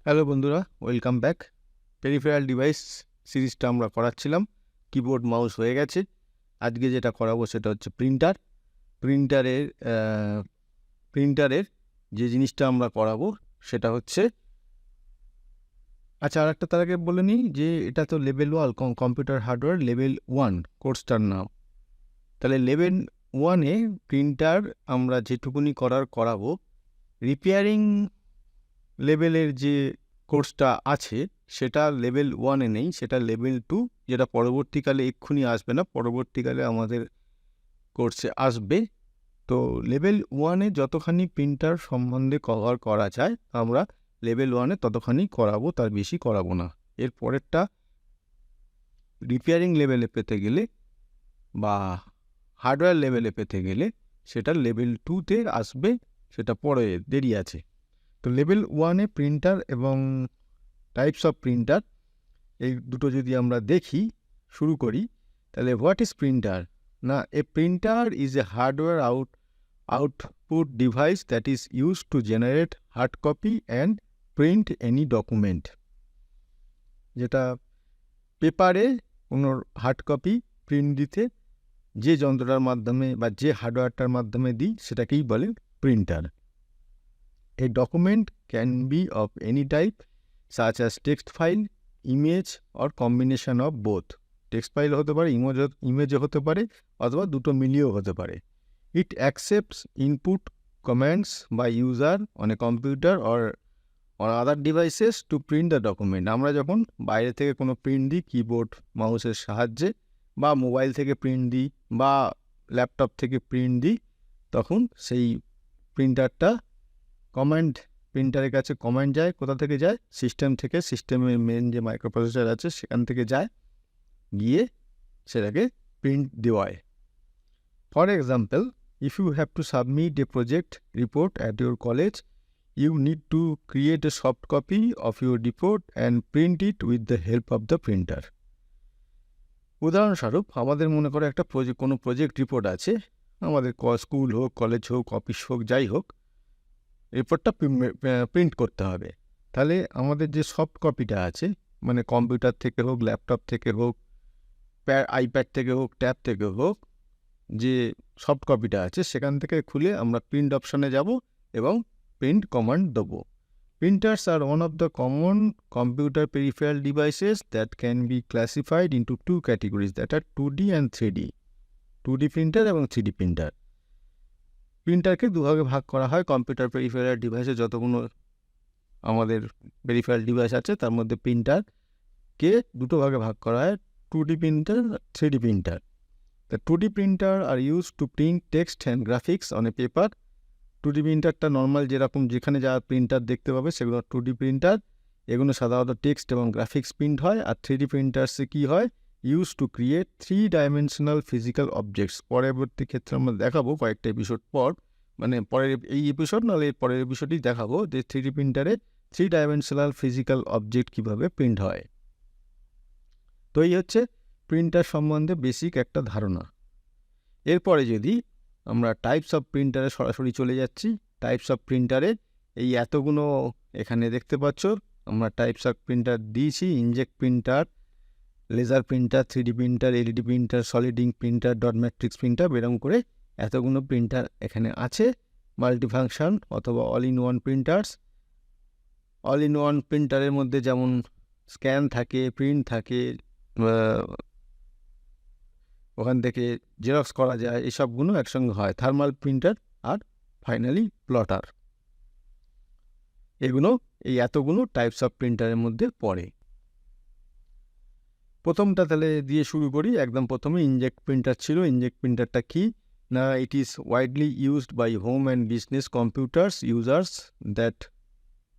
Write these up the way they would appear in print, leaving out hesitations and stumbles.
Hello বন্ধুরা, welcome back. Peripheral device সিরিজটা আমরা করাচ্ছিলাম, কিবোর্ড মাউস হয়ে গেছে। আজকে যেটা করাবো সেটা হচ্ছে প্রিন্টারের প্রিন্টারের যে জিনিসটা আমরা করাবো সেটা হচ্ছে, আচ্ছা আর একটা তার আগে বলে নিই যে এটা তো লেভেল 1 কম্পিউটার হার্ডওয়্যার লেভেল 1 কোর্সটার নাম। তাহলে লেভেল 1-এ প্রিন্টার আমরা যেটুকুনি করাবো, রিপেয়ারিং লেভেলের যে কোর্সটা আছে সেটা লেভেল 1-এ নেই, সেটা লেভেল 2, যেটা পরবর্তীকালে এক্ষুনি আসবে না, পরবর্তীকালে আমাদের কোর্সে আসবে। তো লেভেল 1-এ যতখানি প্রিন্টার সম্বন্ধে কভার করা যায় আমরা লেভেল 1-এ ততখানি করাবো, তার বেশি করাবো না। এর পরেরটা রিপেয়ারিং লেভেলে পেতে গেলে বা হার্ডওয়্যার লেভেলে পেতে গেলে সেটা লেভেল 2-তে আসবে, সেটা পরে দেরি আছে। তো লেভেল 1-এ প্রিন্টার এবং টাইপস অফ প্রিন্টার, এই দুটো যদি আমরা দেখি, শুরু করি, তাহলে হোয়াট ইজ প্রিন্টার? না, a printer is a hardware output device that is use to generate hard copy and print any document. যেটা পেপারে কোনো হার্ড কপি প্রিন্ট দিতে যে যন্ত্রটার মাধ্যমে বা যে হার্ডওয়্যারটার মাধ্যমে দিই সেটাকেই বলে printer. A document can be of any type such as text file, image or combination of both. Text file হতে পারে, ইমেজও হতে পারে, অথবা দুটো মিলিয়েও হতে পারে। It accepts input commands by user on a computer or other devices to print the document. আমরা যখন বাইরে থেকে কোনো প্রিন্ট দিই কিবোর্ড মাউসের সাহায্যে, বা মোবাইল থেকে প্রিন্ট দিই, বা ল্যাপটপ থেকে প্রিন্ট দিই, তখন সেই প্রিন্টারটা প্রিন্টারের কাছে কমান্ড যায়। কোথা থেকে যায়? সিস্টেম থেকে। সিস্টেমের মেন যে মাইক্রোপ্রসেসর আছে সেখান থেকে যায়, গিয়ে সেটাকে প্রিন্ট দেওয়ায়। For example, if you have to submit a project report at your college, you need to create a soft copy of your report and print it with the help of the printer. উদাহরণস্বরূপ, আমাদের মনে করে একটা কোনো project report আছে, আমাদের school হোক, college হোক, অফিস হোক, যাই হোক, রিপোর্টটা প্রিন্ট করতে হবে। তাহলে আমাদের যে সফট কপিটা আছে, মানে কম্পিউটার থেকে হোক, ল্যাপটপ থেকে হোক, আইপ্যাড থেকে হোক, ট্যাব থেকে হোক, যে সফট কপিটা আছে সেখান থেকে খুলে আমরা প্রিন্ট অপশানে যাব এবং প্রিন্ট কমান্ড দেবো। Printers are one of the common computer peripheral devices that can be classified into two categories, that are 2D and 3D। 2D printer এবং 3D প্রিন্টার। প্রিন্টারকে দুভাগে ভাগ করা হয়। কম্পিউটার পেরিফেরাল ডিভাইসে যতগুলো আমাদের পেরিফেরাল ডিভাইস আছে তার মধ্যে প্রিন্টারকে দুটো ভাগে ভাগ করা হয়, 2D printer, 3D printer. The 2D printer are used to print text and graphics on a paper. 2D প্রিন্টারটা নর্মাল যেরকম যেখানে যা প্রিন্টার দেখতে পাবে সেগুলো 2D প্রিন্টার। এগুলো সাধারণত টেক্সট এবং গ্রাফিক্স প্রিন্ট হয়। আর 3D প্রিন্টার্সে কী হয়? Use to create 3-dimensional physical objects. পরবর্তী ক্ষেত্রে আমরা দেখাবো কয়েকটা এপিসোড পর, মানে পরের এই এপিসোড নাহলে পরের এপিসোডেই দেখাবো যে 3D প্রিন্টারে 3-dimensional ফিজিক্যাল অবজেক্ট কীভাবে প্রিন্ট হয়। তো এই হচ্ছে প্রিন্টার সম্বন্ধে বেসিক একটা ধারণা। এরপরে যদি আমরা টাইপস অফ প্রিন্টারে সরাসরি চলে যাচ্ছি, টাইপস অফ প্রিন্টারে এই এতগুলো এখানে দেখতে পাচ্ছ, আমরা টাইপস অফ প্রিন্টার দিয়েছি: inkjet printer, laser printer, 3D printer, LED printer, solid ink printer, dot matrix printer, এরকম করে এতগুলো প্রিন্টার এখানে আছে। মাল্টিফাংশন অথবা all in one printers. All in one প্রিন্টারের মধ্যে যেমন স্ক্যান থাকে, প্রিন্ট থাকে, ওখান থেকে জেরক্স করা যায়, এসবগুলো একসঙ্গে হয়। থার্মাল প্রিন্টার আর ফাইনালি প্লটার। এগুলো এই এতগুলো টাইপস অফ প্রিন্টারের মধ্যে পড়ে। প্রথমটা তাহলে দিয়ে শুরু করি। একদম প্রথমে ইনজেক্ট প্রিন্টার ছিল। ইনজেক্ট প্রিন্টারটা কি না, it is widely used by home and business computers users that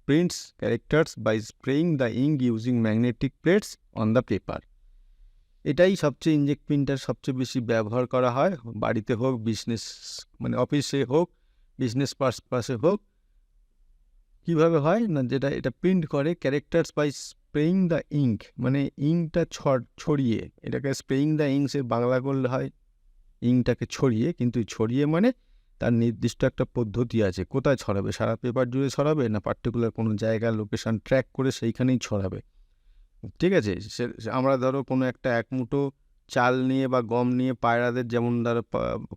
prints characters by spraying the ink using magnetic plates on the paper. এটাই সবচেয়ে ইনজেক্ট প্রিন্টার সবচেয়ে বেশি ব্যবহার করা হয়, বাড়িতে হোক, বিজনেস মানে অফিসে হোক, বিজনেস পারপাসে হোক। কীভাবে হয় না, এটা প্রিন্ট করে characters by spraying the ink, মানে ইঙ্কটা ছড়িয়ে, এটাকে স্প্রেইং দ্য ইঙ্কসে বাংলা করলে হয় ইঙ্কটাকে ছড়িয়ে, কিন্তু ছড়িয়ে মানে তার নির্দিষ্ট একটা পদ্ধতি আছে কোথায় ছড়াবে, সারা পেপার জুড়ে ছড়াবে না পার্টিকুলার কোনো জায়গার লোকেশান ট্র্যাক করে সেইখানেই ছড়াবে। ঠিক আছে, আমরা ধরো কোনো একটা এক মুঠো চাল নিয়ে বা গম নিয়ে পায়রাদের যেমন ধরো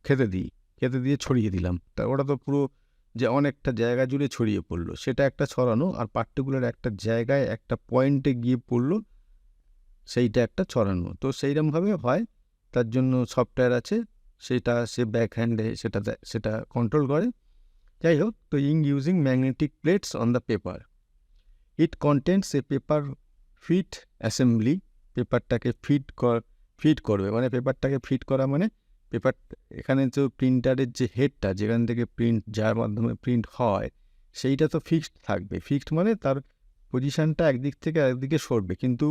খেতে দিয়ে ছড়িয়ে দিলাম, তা ওটা তো পুরো যে অনেকটা জায়গা জুড়ে ছড়িয়ে পড়লো, সেটা একটা ছড়ানো। আর পার্টিকুলার একটা জায়গায় একটা পয়েন্টে গিয়ে পড়লো, সেইটা একটা ছড়ানো। তো সেইরকমভাবে হয়, তার জন্য সফটওয়্যার আছে, সে ব্যাক হ্যান্ডে সেটা কন্ট্রোল করে। যাই হোক, তো using magnetic plates on the paper, it contents a paper fit assembly. পেপারটাকে ফিট করবে, মানে পেপারটাকে ফিট করা মানে পেপার, এখানে তো প্রিন্টারের যে হেডটা যেখান থেকে যার মাধ্যমে প্রিন্ট হয়, সেইটা তো ফিক্সড থাকবে। ফিক্সড মানে তার পজিশানটা একদিক থেকে একদিকে সরবে, কিন্তু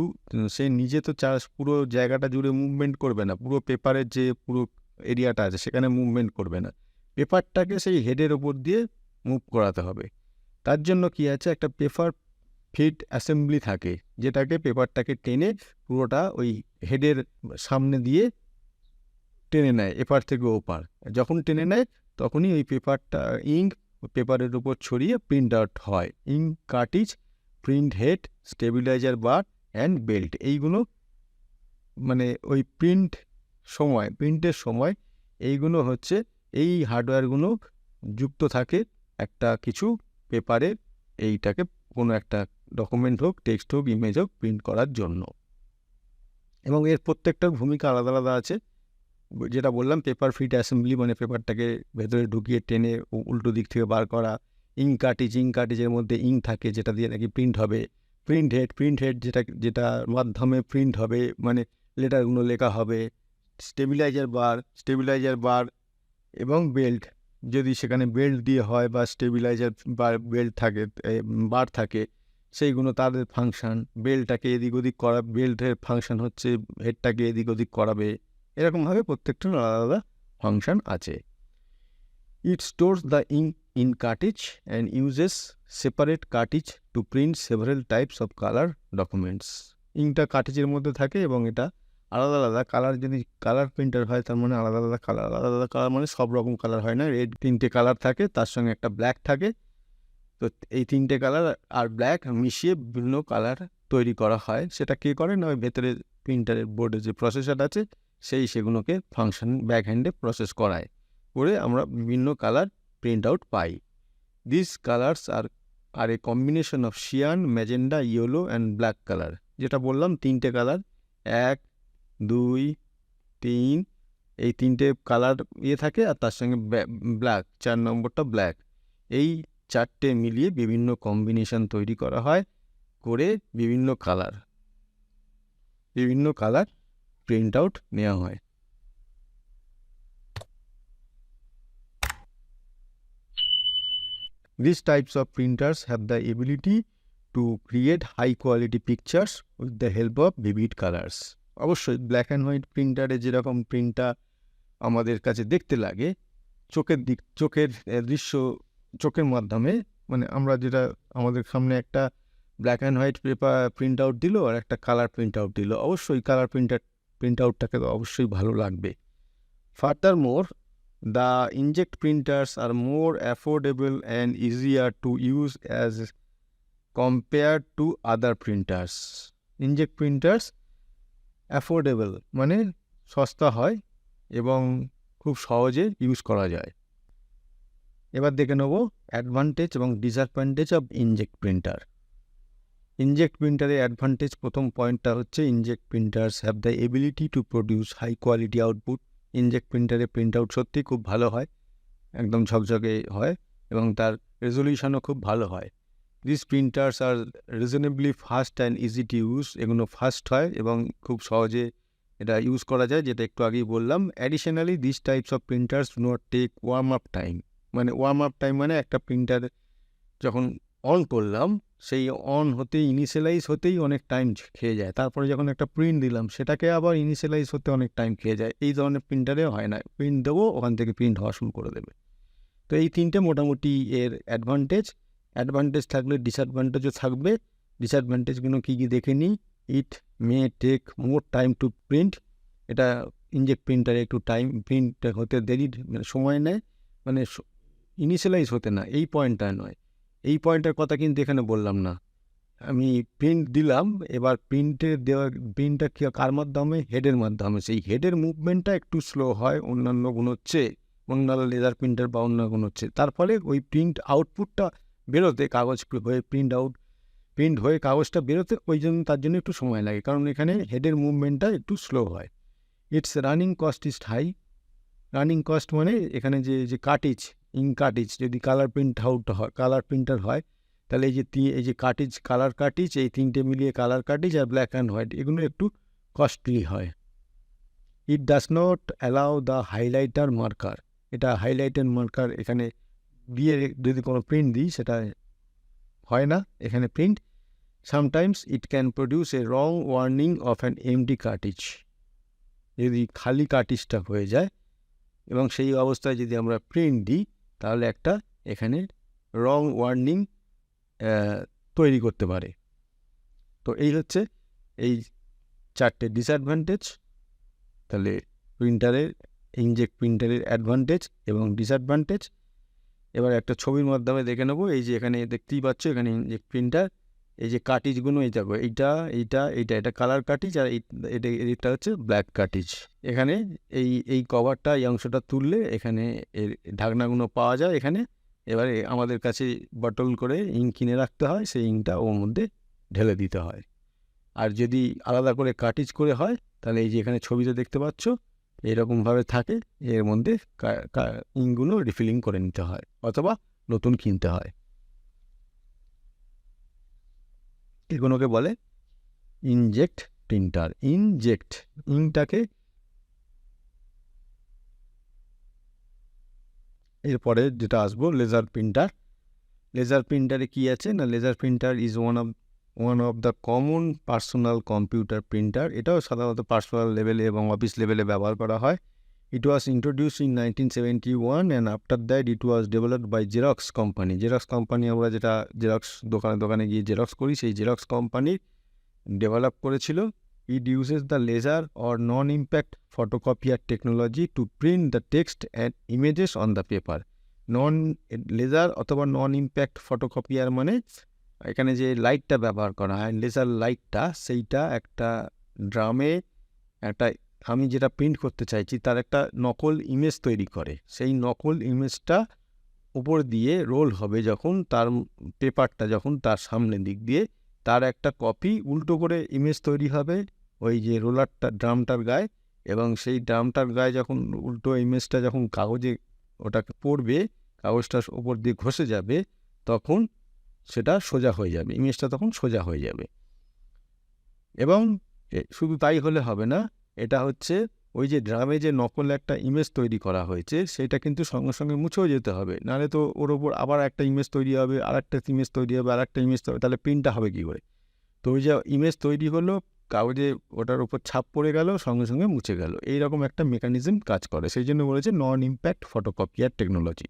সে নিজে তো পুরো জায়গাটা জুড়ে মুভমেন্ট করবে না, পুরো পেপারের যে পুরো এরিয়াটা আছে সেখানে মুভমেন্ট করবে না, পেপারটাকে সেই হেডের ওপর দিয়ে মুভ করাতে হবে। তার জন্য কি আছে, একটা পেপার ফিট অ্যাসেম্বলি থাকে, যেটাকে পেপারটাকে টেনে পুরোটা ওই হেডের সামনে দিয়ে টেনে নেয় এপার থেকে ওপার। যখন টেনে নেয় তখনই ওই ইঙ্ক পেপারের উপর ছড়িয়ে প্রিন্ট আউট হয়। Ink cartridge, print head, stabiliser bar and belt, এইগুলো মানে ওই প্রিন্টের সময় এইগুলো হচ্ছে, এই হার্ডওয়্যারগুলো যুক্ত থাকে একটা কিছু পেপারে, এইটাকে কোনো একটা ডকুমেন্ট হোক, টেক্সট হোক, ইমেজ হোক প্রিন্ট করার জন্য। এবং এর প্রত্যেকটার ভূমিকা আলাদা আলাদা আছে। যেটা বললাম পেপার ফিট অ্যাসেম্বলি মানে পেপারটাকে ভেতরে ঢুকিয়ে টেনে উল্টো দিক থেকে বার করা। ইঙ্ক কার্টিজের মধ্যে ইঙ্ক থাকে যেটা দিয়ে নাকি প্রিন্ট হবে। প্রিন্ট হেড যেটার মাধ্যমে প্রিন্ট হবে, মানে লেটারগুলো লেখা হবে। স্টেবিলাইজার বার এবং বেল্ট, যদি সেখানে বেল্ট দিয়ে হয় বা স্টেবিলাইজার বেল্ট থাকে, বার থাকে, সেইগুলো তাদের ফাংশান। বেল্টটাকে এদিক ওদিক করা, বেল্টের ফাংশান হচ্ছে হেডটাকে এদিক ওদিক করাবে। এরকমভাবে প্রত্যেকটার আলাদা আলাদা ফাংশান আছে। It stores the ink in cartridge and uses separate cartridge to print several types of colour documents. ইঙ্কটা কার্টিজের মধ্যে থাকে এবং এটা আলাদা আলাদা কালার, যদি কালার প্রিন্টার হয় তার মানে আলাদা আলাদা কালার মানে সব রকম কালার হয় না, রেড 3টে কালার থাকে, তার সঙ্গে একটা ব্ল্যাক থাকে। তো এই 3টে কালার আর ব্ল্যাক মিশিয়ে বিভিন্ন কালার তৈরি করা হয়। সেটা কে করে না, ওই ভেতরে প্রিন্টারের বোর্ডে যে প্রসেসর আছে সেগুলোকে ফাংশন ব্যাক হ্যান্ডে প্রসেস করে আমরা বিভিন্ন কালার প্রিন্ট আউট পাই। This colours are a combination of cyan, magenta, yellow and black colour. যেটা বললাম 3টে কালার, 1, 2, 3, এই 3টে কালার থাকে, আর তার সঙ্গে ব্ল্যাক, 4 নম্বরটা ব্ল্যাক। এই 4টে মিলিয়ে বিভিন্ন কম্বিনেশন তৈরি করা হয়, করে বিভিন্ন কালার প্রিন্ট আউট নেওয়া হয়। These types of printers have the ability to create high quality pictures with the help of vivid colors. অবশ্যই ব্ল্যাক অ্যান্ড হোয়াইট প্রিন্টারে যেরকম প্রিন্টটা আমাদের কাছে দেখতে লাগে, চোখের মাধ্যমে, মানে আমরা যেটা আমাদের সামনে একটা black and white paper print out দিল আর একটা কালার প্রিন্ট আউট দিল, অবশ্যই কালার প্রিন্ট আউটটাকে তো অবশ্যই ভালো লাগবে। Furthermore, the inkjet printers are more affordable and easier to use as compared to other printers. Inkjet printers affordable মানে সস্তা হয় এবং খুব সহজে ইউজ করা যায়। এবার দেখে নেব অ্যাডভান্টেজ এবং disadvantage of inkjet printer. Inkjet প্রিন্টারের অ্যাডভান্টেজ, প্রথম পয়েন্টটা হচ্ছে inkjet printers have the ability to produce high quality output. Inkjet প্রিন্টারে প্রিন্ট আউট সত্যি খুব ভালো হয়, একদম ঝকঝকে হয় এবং তার রেজলিউশনও খুব ভালো হয়। This printers are reasonably fast and easy to use. এগুলো ফাস্ট হয় এবং খুব সহজে এটা ইউজ করা যায়, যেটা একটু আগেই বললাম। Additionally this types of printers do not take warm up time. Warm up time মানে একটা প্রিন্টার যখন অন করলাম, সেই ইনিশিয়ালাইজ হতেই অনেক টাইম খেয়ে যায়। তারপরে যখন একটা প্রিন্ট দিলাম সেটাকে আবার ইনিশিয়ালাইজ হতে অনেক টাইম খেয়ে যায়। এই ধরনের প্রিন্টারে হয় না, প্রিন্ট দেবো ওখান থেকে প্রিন্ট হওয়া শুরু করে দেবে। তো এই 3টে মোটামুটি এর অ্যাডভান্টেজ থাকলে ডিসঅ্যাডভান্টেজও থাকবে। ডিসঅ্যাডভান্টেজগুলো কী দেখে নিই। It may take more time to print. এটা ইনজেক্ট প্রিন্টারে একটু প্রিন্ট হতে দেরি সময় নেয়, মানে ইনিশিয়ালাইজ হতে না, এই পয়েন্টটা নয়। এই পয়েন্টের কথা কিন্তু এখানে বললাম না। আমি প্রিন্ট দিলাম, এবার প্রিন্টটা কার মাধ্যমে? হেডের মাধ্যমে। সেই হেডের মুভমেন্টটা একটু স্লো হয় অন্যান্য গুণের চেয়ে, অন্যান্য লেজার প্রিন্টার বা অন্য গুণের চেয়ে। তার ফলে ওই প্রিন্ট আউটপুটটা বেরোতে, কাগজ হয়ে প্রিন্ট হয়ে কাগজটা বেরোতে তার জন্য একটু সময় লাগে, কারণ এখানে হেডের মুভমেন্টটা একটু স্লো হয়। Its running cost is high. Running cost মানে এখানে যে কার্টিজ, ইঙ্ক কার্টিজ, যদি কালার প্রিন্টার হয় তাহলে এই যে কার্টিজ, কালার কার্টিজ, এই তিনটে মিলিয়ে কালার কার্টিজ আর ব্ল্যাক অ্যান্ড হোয়াইট, এগুলো একটু কস্টলি হয়। It does not allow the highlighter marker. এটা হাইলাইটার মার্কার এখানে দিয়ে যদি কোনো প্রিন্ট দিই সেটা হয় না এখানে print. Sometimes it can produce A wrong warning of an empty cartridge. যদি খালি কার্টিজটা হয়ে যায় এবং সেই অবস্থায় যদি আমরা প্রিন্ট দিই তাহলে একটা এখানে রং ওয়ার্নিং তৈরি করতে পারে। তো এই হচ্ছে এই 4টে ডিসঅ্যাডভান্টেজ। তাহলে ইনজেক্ট প্রিন্টারের অ্যাডভান্টেজ এবং ডিসঅ্যাডভান্টেজ এবার একটা ছবির মাধ্যমে দেখে নেবো। এই যে এখানে দেখতেই পাচ্ছ, এখানে ইনজেক্ট প্রিন্টার, এই যে কার্টিজগুলো, এই দেখো এটা কালার কার্টিজ, আর এটা হচ্ছে ব্ল্যাক কার্টিজ। এখানে এই কভারটা, এই অংশটা তুললে এখানে এর ঢাকনাগুলো পাওয়া যায় এখানে। এবারে আমাদের কাছে বটল করে ইঙ্ক কিনে রাখতে হয়, সেই ইঙ্কটা ওর মধ্যে ঢেলে দিতে হয়। আর যদি আলাদা করে কার্টিজ করে হয় তাহলে এই যে এখানে ছবিতে দেখতে পাচ্ছ এরকমভাবে থাকে, এর মধ্যে ইঙ্কগুলো রিফিলিং করে নিতে হয় অথবা নতুন কিনতে হয়। এগুলোকে বলে ইনজেক্ট প্রিন্টার। ইনজেক্ট ইঙ্কটাকে, এরপরে যেটা আসবো লেজার প্রিন্টার। লেজার প্রিন্টারে কি আছে না, laser printer is one of the common personal computer printer. এটাও সাধারণত পার্সোনাল লেভেলে এবং অফিস লেভেলে ব্যবহার করা হয়। It was introduced in 1971 and after that it was developed by Xerox company. Xerox company, আমরা যেটা জেরক্স দোকানে গিয়ে জেরক্স করি, সেই জেরক্স কোম্পানি ডেভেলপ করেছিল। It uses the laser or non impact photocopier technology to print the text and images on the paper. Laser অথবা non impact photocopier মানে এখানে যে লাইটটা ব্যবহার করা হয়, লেজার লাইটটা, সেইটা একটা ড্রামে আমি যেটা প্রিন্ট করতে চাইছি তার একটা নকল ইমেজ তৈরি করে। সেই নকল ইমেজটা উপর দিয়ে রোল হবে যখন, তার পেপারটা যখন তার সামনের দিক দিয়ে, তার একটা কপি উল্টো করে ইমেজ তৈরি হবে ওই যে ড্রামটার গায়ে, এবং সেই ড্রামটার গায়ে যখন উল্টো ইমেজটা যখন কাগজে ওটাকে পড়বে, কাগজটা উপর দিয়ে ঘষে যাবে, তখন সেটা সোজা হয়ে যাবে, ইমেজটা তখন সোজা হয়ে যাবে। এবং শুধু তাই হলে হবে না, এটা হচ্ছে ওই যে ড্রামে যে নকল একটা ইমেজ তৈরি করা হয়েছে সেটা কিন্তু সঙ্গে সঙ্গে মুছেও যেতে হবে, নাহলে তো ওর ওপর আবার একটা ইমেজ তৈরি হবে, আর একটা ইমেজ তৈরি হবে, আর একটা ইমেজ তৈরি হবে, তাহলে প্রিন্টটা হবে কী করে? তো ওই যে ইমেজ তৈরি হলো, কাগজে ওটার উপর ছাপ পড়ে গেল, সঙ্গে সঙ্গে মুছে গেল, এইরকম একটা মেকানিজম কাজ করে। সেই জন্য বলেছে non impact photocopier technology.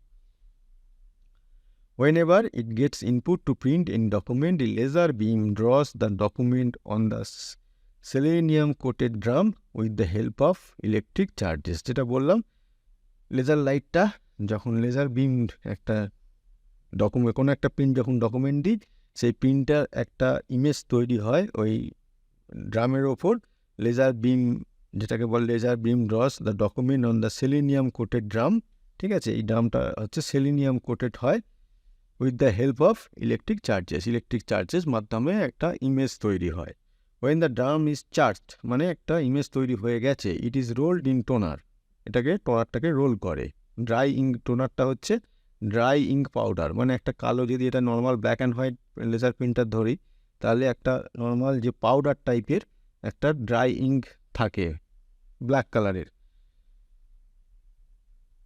Whenever it gets input to print in document, the laser beam draws the document on the selenium coated drum with the help of electric charges. যেটা বললাম, লেজার লাইটটা যখন laser বিম একটা document, কোনো একটা print যখন document দিই, সেই প্রিন্টার একটা ইমেজ তৈরি হয় ওই ড্রামের ওপর। লেজার বিম, যেটাকে বলে laser beam draws the document on the selenium coated drum. ঠিক আছে, এই ড্রামটা হচ্ছে সেলিনিয়াম কোটেড হয় with the help of electric charges মাধ্যমে একটা ইমেজ তৈরি হয়। When the drum is charged মানে একটা ইমেজ তৈরি হয়ে গেছে, it is rolled in toner, টোনারটাকে রোল করে। ড্রাই ইঙ্ক, টোনারটা হচ্ছে ড্রাই ইঙ্ক পাউডার, মানে একটা কালো, যদি এটা normal black and white laser printer ধরি তাহলে একটা নর্মাল যে পাউডার টাইপের একটা ড্রাই ইঙ্ক থাকে ব্ল্যাক কালারের,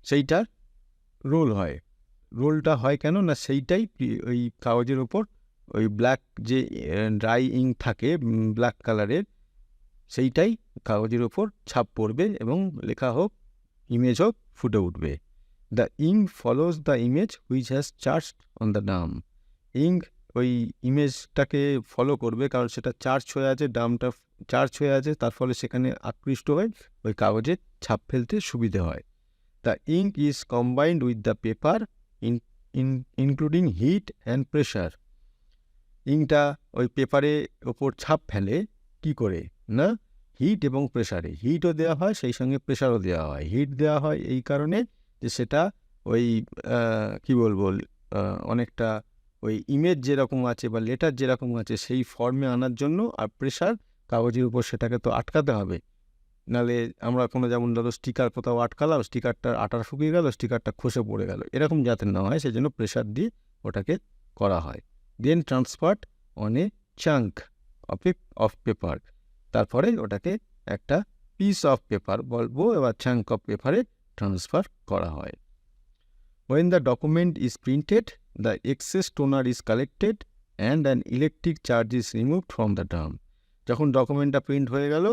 সেইটা রোল হয়। রোলটা হয় কেন না, সেইটাই ওই কাগজের ওপর ওই ব্ল্যাক যে ড্রাই ইঙ্ক থাকে ব্ল্যাক কালারের, সেইটাই কাগজের ওপর ছাপ পড়বে এবং লেখা হোক, ইমেজ হোক, ফুটে উঠবে। The ink follows the image which has charge on the drum. Ink ওই ইমেজটাকে ফলো করবে, কারণ সেটা চার্জ হয়ে আছে, ড্রামটা চার্জ হয়ে আছে, তার ফলে সেখানে আকৃষ্ট হয়ে ওই কাগজে ছাপ ফেলতে সুবিধে হয়। The ink is combined with the paper including heat and pressure. ইঙ্কটা ওই পেপারের ওপর ছাপ ফেলে কি করে না, হিট এবং প্রেশারে। হিটও দেওয়া হয়, সেই সঙ্গে প্রেশারও দেওয়া হয়। হিট দেওয়া হয় এই কারণে যে সেটা ওই কি বলবো অনেকটা ওই ইমেজ যেরকম আছে বা লেটার যেরকম আছে সেই ফর্মে আনার জন্য। আর প্রেশার কাগজের উপর সেটাকে তো আটকাতে হবে, নাহলে আমরা কোনো যেমন ধরো স্টিকার কোথাও আটকালাম, স্টিকারটার আটা শুকিয়ে গেল, স্টিকারটা খসে পড়ে গেল, এরকম যাতে না হয় সেজন্য প্রেশার দিয়ে ওটাকে করা হয়। Then transferred on a chunk of paper, তারপরে ওটাকে একটা পিস অফ পেপার বলবো এবার চাঙ্ক অফ পেপারে ট্রান্সফার করা হয়। When the document is printed, the excess toner is collected and an electric charge is removed from the drum. যখন ডকুমেন্টটা print হয়ে গেল,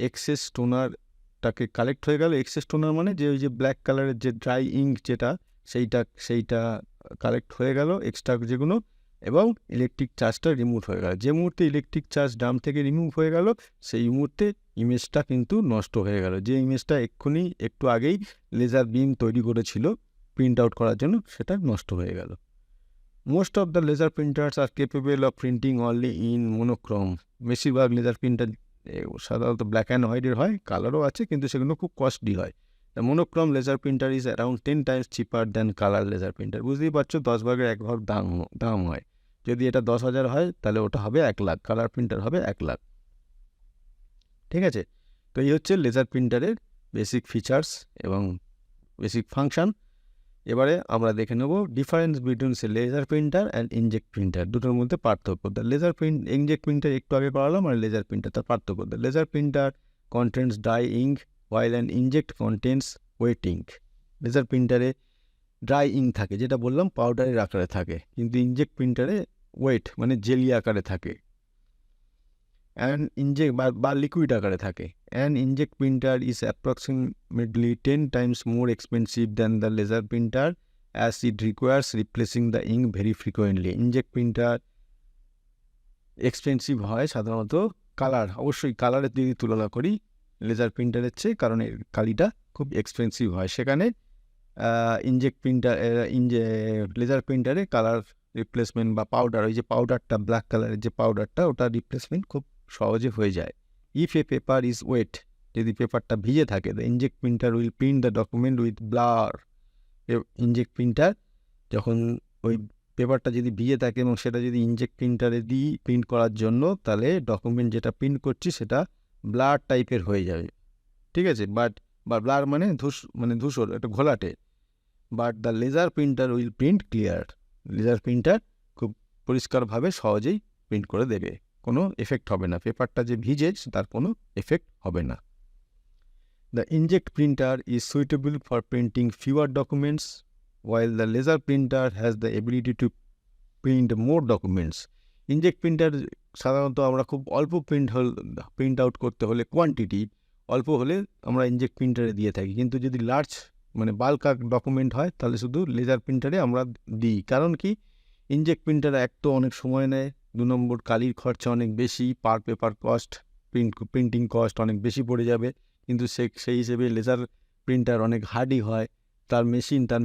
এক্সেস টোনারটাকে কালেক্ট হয়ে গেল। এক্সেস টোনার মানে যে ওই যে ব্ল্যাক কালারের যে ড্রাই ইঙ্ক যেটা সেইটা কালেক্ট হয়ে গেল, এক্সট্রা যেগুলো, এবং ইলেকট্রিক চার্জটা রিমুভ হয়ে গেল। যে মুহূর্তে ইলেকট্রিক চার্জ ড্রাম থেকে রিমুভ হয়ে গেল সেই মুহূর্তে ইমেজটা কিন্তু নষ্ট হয়ে গেল। যে ইমেজটা এক্ষুনি একটু আগেই লেজার বিম তৈরি করেছিল প্রিন্ট আউট করার জন্য, সেটা নষ্ট হয়ে গেল। Most of the laser printers are capable of printing only in monochrome. বেশিরভাগ লেজার প্রিন্টার সাধারণত ব্ল্যাক অ্যান্ড হোয়াইটের হয়, কালারও আছে কিন্তু সেগুলো খুব কস্টলি হয়। The monochrome laser printer is around 10 times cheaper than colour laser printer. বুঝতেই পারছো 10 ভাগের 1 ভাগ দাম হয়। যদি এটা 10,000 হয় তাহলে ওটা হবে 1 লাখ, কালার প্রিন্টার হবে 1 লাখ। ঠিক আছে, তো এই হচ্ছে লেজার প্রিন্টারের বেসিক ফিচার্স এবং বেসিক ফাংশন। এবারে আমরা দেখে নেব difference between laser printer and inkjet printer, দুটোর মধ্যে পার্থক্য। দ্য লেজার ইনজেক্ট প্রিন্টার একটু আগে করালাম, আর লেজার প্রিন্টার তার পার্থক্য। The laser printer contents dry ink while and inkjet contents wet ink. Laser প্রিন্টারে ড্রাই ইঙ্ক থাকে, যেটা বললাম পাউডারের আকারে থাকে, কিন্তু ইনজেক্ট প্রিন্টারে ওয়েট মানে জেলি আকারে থাকে, অ্যান্ড ইনজেক্ট বা লিকুইড আকারে থাকে। And inkjet printer is approximately 10 times more expensive than the laser printer as it requires replacing the ink very frequently. Inject printer expensive হয় সাধারণত কালার, অবশ্যই কালারের যদি তুলনা করি লেজার প্রিন্টারের চেয়ে, কারণ এর কালিটা খুব এক্সপেন্সিভ হয়। সেখানে ইনজেক্ট প্রিন্টার লেজার প্রিন্টারে কালার রিপ্লেসমেন্ট বা পাউডার, ওই যে পাউডারটা ব্ল্যাক কালারের যে পাউডারটা, ওটা রিপ্লেসমেন্ট খুব সহজে হয়ে যায়। If a paper is wet, যদি পেপারটা ভিজে থাকে, the inkjet printer will print the document with blur. Inkjet printer যখন ওই পেপারটা যদি ভিজে থাকে এবং সেটা যদি ইনজেক্ট প্রিন্টারে দিই প্রিন্ট করার জন্য, তাহলে ডকুমেন্ট যেটা প্রিন্ট করছি সেটা ব্লার টাইপের হয়ে যাবে। ঠিক আছে, বা ব্লার মানে ধূসর, একটা ঘোলাটে। But the laser printer will print clear. Laser printer খুব পরিষ্কারভাবে সহজেই প্রিন্ট করে দেবে, কোনো এফেক্ট হবে না। পেপারটা যে ভিজে তার কোনো এফেক্ট হবে না। The inkjet printer is suitable for printing fewer documents while the laser printer has the ability to print more documents. Inject printer সাধারণত আমরা খুব অল্প প্রিন্ট আউট করতে হলে, কোয়ান্টিটি অল্প হলে আমরা ইনজেক্ট প্রিন্টারে দিয়ে থাকি, কিন্তু যদি লার্জ মানে বাল্ক ডকুমেন্ট হয় তাহলে শুধু লেজার প্রিন্টারে আমরা দিই। কারণ কি, ইনজেক্ট প্রিন্টার এক তো অনেক সময় নেয়, 2 নম্বর কালির খরচা অনেক বেশি, per paper cost printing cost অনেক বেশি পড়ে যাবে। কিন্তু সেই হিসেবে লেজার প্রিন্টার অনেক হার্ডি হয়, তার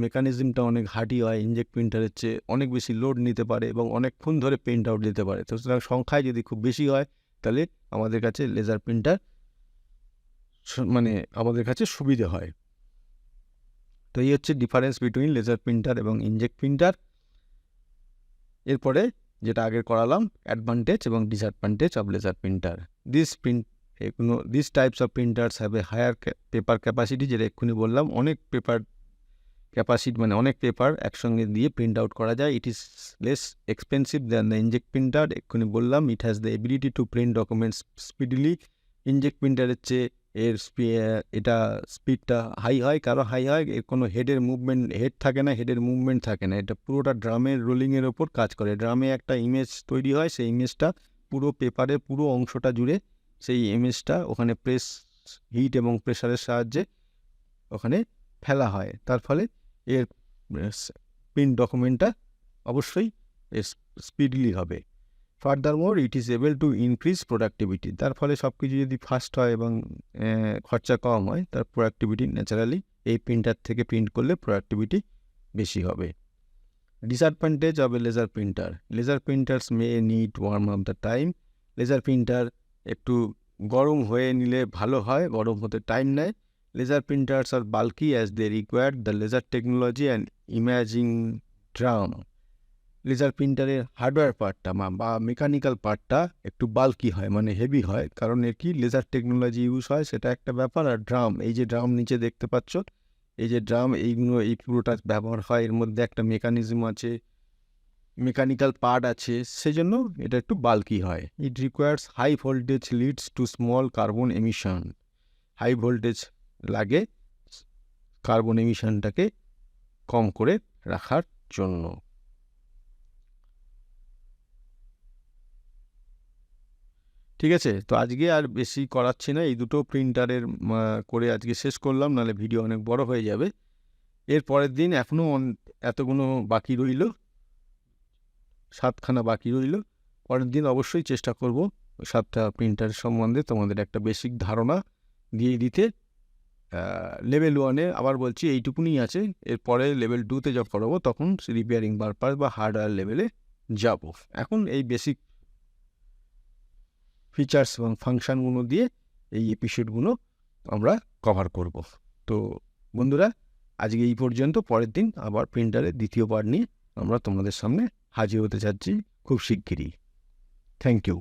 মেকানিজমটা অনেক হার্ডি হয়, ইনজেক্ট প্রিন্টারের চেয়ে অনেক বেশি লোড নিতে পারে এবং অনেকক্ষণ ধরে প্রিন্ট আউট দিতে পারে। তো সুতরাং সংখ্যায় যদি খুব বেশি হয় তাহলে আমাদের কাছে লেজার প্রিন্টার আমাদের কাছে সুবিধে হয়। তো এই হচ্ছে ডিফারেন্স বিটুইন লেজার প্রিন্টার এবং ইনজেক্ট প্রিন্টার। এরপরে যেটা আগে করালাম, অ্যাডভান্টেজ এবং disadvantage of laser printer. This types of printers have a higher paper capacity, যেটা এক্ষুনি বললাম, অনেক পেপার ক্যাপাসিটি মানে অনেক পেপার একসঙ্গে দিয়ে প্রিন্ট আউট করা যায়। It is less expensive than the inkjet printer, এক্ষুনি বললাম। It has the ability to print documents speedily. Inkjet প্রিন্টারের চেয়ে এটা স্পিডটা হাই হয়। কারো হাই হয়, এর কোনো হেড থাকে না, হেডের মুভমেন্ট থাকে না। এটা পুরোটা ড্রামের রোলিংয়ের ওপর কাজ করে। ড্রামে একটা ইমেজ তৈরি হয়, সেই ইমেজটা পুরো পেপারের পুরো অংশটা জুড়ে সেই ইমেজটা ওখানে হিট এবং প্রেশারের সাহায্যে ওখানে ফেলা হয়। তার ফলে এর প্রিন্ট ডকুমেন্টটা অবশ্যই স্পিডলি হবে। ফার্দারমোর it is able to increase productivity, তার ফলে সব কিছু যদি ফাস্ট হয় এবং খরচা কম হয়, তার প্রোডাক্টিভিটি ন্যাচারালি এই প্রিন্টার থেকে প্রিন্ট করলে প্রোডাক্টিভিটি বেশি হবে। Disadvantage of a laser printer, laser printers may need warm of the time. Laser printer একটু গরম হয়ে নিলে ভালো হয়, গরম হতে টাইম নেয়। Laser printers are bulky as they required the laser technology and imaging drum. Laser প্রিন্টারের হার্ডওয়্যার পার্টটা বা মেকানিক্যাল পার্টটা একটু বাল্কি হয়, মানে হেভি হয়, কারণ এর কি লেজার টেকনোলজি ইউজ হয় সেটা একটা ব্যাপার। আর ড্রাম, এই যে ড্রাম নিচে দেখতে পাচ্ছ, এই যে ড্রাম, এইগুলো এই পুরোটা ব্যবহার হয়, এর মধ্যে একটা মেকানিজম আছে, মেকানিক্যাল পার্ট আছে, সেজন্য এটা একটু বাল্কি হয়। It requires high voltage leads to small carbon emission. High voltage লাগে কার্বন এমিশনটাকে কম করে রাখার জন্য। ঠিক আছে, তো আজকে আর বেশি করাচ্ছি না, এই দুটো প্রিন্টারের করে আজকে শেষ করলাম, নাহলে ভিডিও অনেক বড় হয়ে যাবে। এর পরের দিন এখনও এতগুলো বাকি রইল, 7খানা বাকি রইল। পরের দিন অবশ্যই চেষ্টা করব 7টা প্রিন্টার সম্বন্ধে তোমাদের একটা বেসিক ধারণা দিয়ে দিতে। লেভেল 1-এ আবার বলছি এইটুকুনি আছে, এরপরে লেভেল 2-তে যখন করবো তখন রিপেয়ারিং পারপাস বা হার্ডওয়্যার লেভেলে যাব। এখন এই বেসিক ফিচার্স এবং ফাংশানগুলো দিয়ে এই এপিসোডগুলো আমরা কভার করব। তো বন্ধুরা, আজকে এই পর্যন্ত। পরের দিন আবার প্রিন্টারের দ্বিতীয় পার্ট নিয়ে আমরা তোমাদের সামনে হাজির হতে চাচ্ছি খুব শিগগিরই। Thank you.